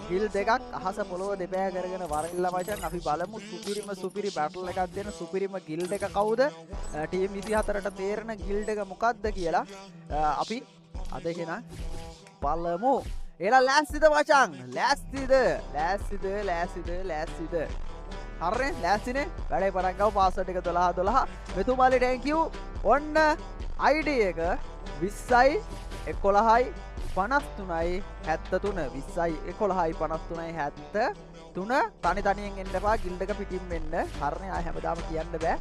ගිල් දෙකක් අහස පොළොව දෙපෑ කරගෙන වරෙල්ලා මචං අපි බලමු සුපිරි බැටල් එකක් දෙන සුපිරිම ගිල්ඩ් එක කවුද ටීම් 24ට තේරෙන ගිල්ඩ් එක මොකක්ද කියලා අපි අද එහෙනම් බලමු එලා ලෑස්තිද මචං ලෑස්තිද හරිනේ ලෑස්තිනේ වැඩේ පටන් ගමු පාස්වර්ඩ් එක 12 මෙතුමාලි thank you ඔන්න ID එක 20යි 11යි 53යි 73 20යි 11යි 53යි 73 තනියෙන් එන්න එපා ගිල්ඩ් එක පිටින් වෙන්න හරිනේ ආය හැමදාම කියන්න බෑ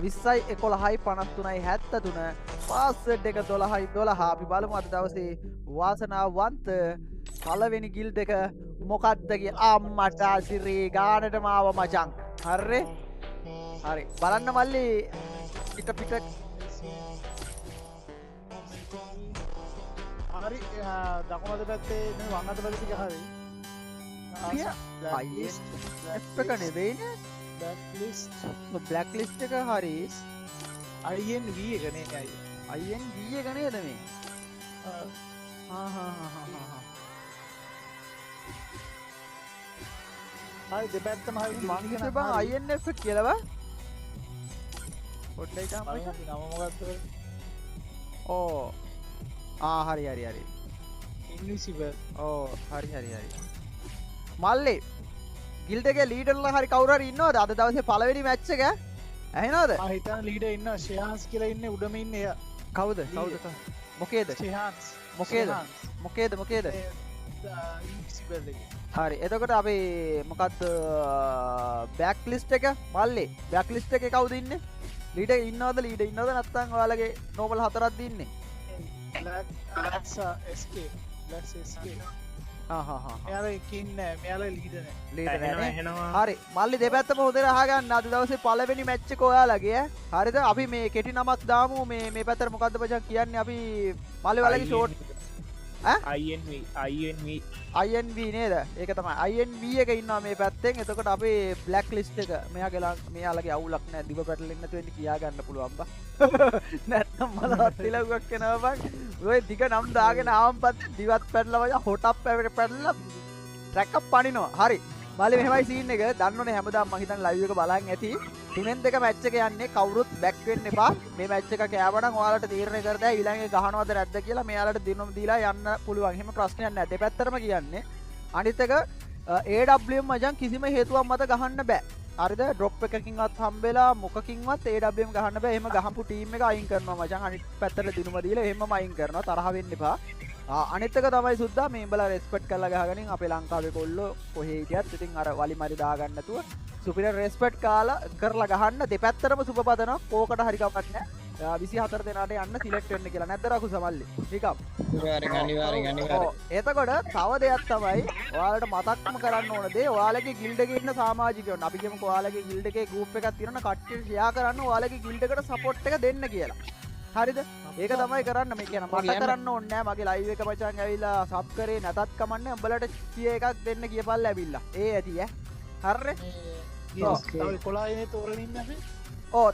20යි 11යි 53යි 73 පාස්වර්ඩ් එක 12යි 12 අපි බලමු අද දවසේ වාසනාවන්ත පළවෙනි ගිල්ඩ් එක මොකක්ද කියලා අම්මට සිරී ගානටම ආව මචං හරි බලන්න මල්ලි පිට හරි දකුණත පැත්තේ මේ වම් අත පැත්තේ ටික හරි එක නෙවෙයිනේ බ්ලැක් ලිස්ට් එක හරි INV එක නේ INV එක නේද මේ හරි දෙපැත්තම හරි මං හිතුවේ බං INF කියලා බං පොඩ්ඩයි තාම නම මොකක්ද ඕ හරි ඉන්විසිබල් හරි මල්ලි ගිල්ඩ් එකේ ලීඩර්ලා හරි කවුරු හරි ඉන්නවද අද දවසේ පළවෙනි මැච් එක ඇහෙනවද මම හිතන ලීඩර් ඉන්නවා ශේහන්ස් කියලා ඉන්නේ උඩම ඉන්නේ එයා කවුද මොකේද ශේහන්ස් මොකේද ඉන්විසිබල් එක හරි එතකොට අපි මොකද්ද බෑක් ලිස්ට් එක මල්ලි බෑක් ලිස්ට් එකේ කවුද ඉන්නේ ලීඩර් ඉන්නවද නැත්නම් ඔයාලගේ නෝමල් හතරක්ද ඉන්නේ Black SK මෙයාලා ඉන්නේ මෙයාලා ලීඩර් නෑ හරි මල්ලි දෙපැත්තම හොඳට අහගන්න අද දවසේ පළවෙනි මැච් එක ඔයාලගේ හරිද අපි මේ කෙටි නමක් දාමු මේ පැත්තට මොකද්ද මචං කියන්නේ අපි මල්ලි ඔයාලගේ ෂෝට් INV නේද ඒක තමයි INV එක ඉන්නවා මේ පැත්තෙන් එතකොට අපි බ්ලැක් ලිස්ට් එක මෙයාලගේ අවුලක් නෑ දිව පැටලෙන්න නැතුව ඉන්න කියා ගන්න පුළුවන් බා නැත්නම් මලවත් තිලුවක් එනවා බං ඔය දිග නම් දාගෙන ආවම් පස්සේ දිවත් පැටලලා වගේ හොටක් පැටලලා ට්‍රැක් අප් පනිනවා හරි මල්ලි මෙහෙමයි සීන් එක දන්නවනේ හැමදාම මම හිතන්නේ ලයිව් එක බලන් ඇති 3-2 මැච් එක යන්නේ කවුරුත් බැක් වෙන්න එපා මේ මැච් එක කෑවනම් ඔයාලට තීරණය කරතයි ඊළඟේ ගහනවද නැද්ද කියලා මෙයාලට දිනුම් දීලා යන්න පුළුවන් එහෙම ප්‍රශ්නයක් නැහැ දෙපැත්තටම කියන්නේ අනිත් එක AWM මචං කිසිම හේතුවක් මත ගහන්න බෑ හරිද ඩ්‍රොප් එකකින්වත් හම්බෙලා මොකකින්වත් AWM ගහන්න බෑ එහෙම ගහපු ටීම් එක අයින් කරනවා මචං අනිත් පැත්තට දිනුම දීලා එහෙමම අයින් කරනවා තරහ වෙන්න එපා අනිත් එක තමයි සුද්දා මේ උඹලා රෙස්පෙක්ට් කරලා ගහගනින් අපේ ලංකාවේ කොල්ලෝ කොහේ හිටියත් ඉතින් අර වලි මරි දා ගන්න නැතුව සුපිරියර් රෙස්පෙක්ට් කරලා ගහන්න දෙපැත්තටම සුබපදනවා කෝකට හරි කමක් නැහැ 24 දෙනාට යන්න සිලෙක්ට් වෙන්න කියලා නැද්ද රකු සමල්ලි නිකම් අනිවාර්යෙන් එතකොට තව දෙයක් තමයි ඔයාලට මතක්ම කරන්න ඕන දේ ඔයාලගේ ගිල්ඩ් එකේ ඉන්න සමාජිකයන් අපි කියමුකෝ ඔයාලගේ ගිල්ඩ් එකේ ගෲප් එකක් තියෙනවා කට්ටියට ෂෙයා කරන්න ඔයාලගේ ගිල්ඩ් එකට සපෝට් එක දෙන්න කියලා හරිද ඒක තමයි කරන්න මේ කියන මට කරන්න ඕනේ නෑ මගේ ලයිව් එක මචං ඇවිල්ලා සබ් කරේ නැතත් කමන්නේ උඹලට 100 එකක් දෙන්න කියපල්ලා ඇවිල්ලා ඒ ඇති හරිනේ තව 11 නේ තෝරගෙන ඉන්නේ අපි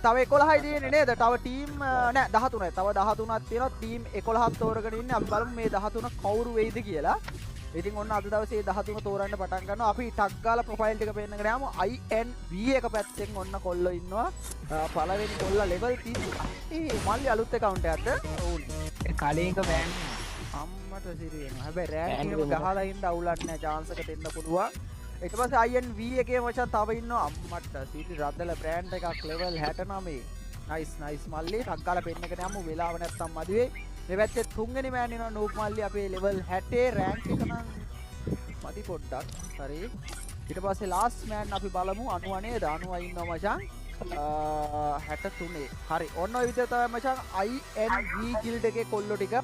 තව 11යි තියෙන්නේ නේද තව ටීම් නෑ 13යි තව 13ක් තියෙනවා ටීම් 11ක් තෝරගෙන ඉන්නේ අපි බලමු මේ 13 කවුරු වෙයිද කියලා ඉතින් ඔන්න අද දවසේ 13 තෝරන්න පටන් ගන්නවා අපි ටග් ගාලා ප්‍රොෆයිල් එක පෙන්නගෙන යමු INV එක පැත්තෙන් ඔන්න කොල්ලෝ ඉන්නවා පළවෙනි කොල්ලා ලෙවල් 30 මල්ලි අලුත් account එකක්ද ඒ කලින් එක බෑන් අම්මට සිරියනවා හැබැයි රෑන්ක් එක ගහලා ඉන්න අවුලක් නෑ chance එක දෙන්න පුළුවන් ඊට පස්සේ INV එකේ මචං තව ඉන්නවා අම්මට සිටි රද්දල බ්‍රෑන්ඩ් එකක් level 69 නයිස් මල්ලි ටග් ගාලා පෙන්නගෙන යමු වෙලාව නැත්තම් මදි වෙයි මේ පැත්තේ තුන්වෙනි මෑන් ඉනවා නූප් මල්ලි අපේ level 60 රෑන්ක් එක නම් මදි පොඩ්ඩක් හරි ඊට පස්සේ ලාස්ට් මෑන් අපි බලමු 90 නේද 90 ඉන්නවා මචං 63 හරි ඔන්න ඔය විදිහට තමයි මචං INV ගිල්ඩ් එකේ කොල්ලෝ ටික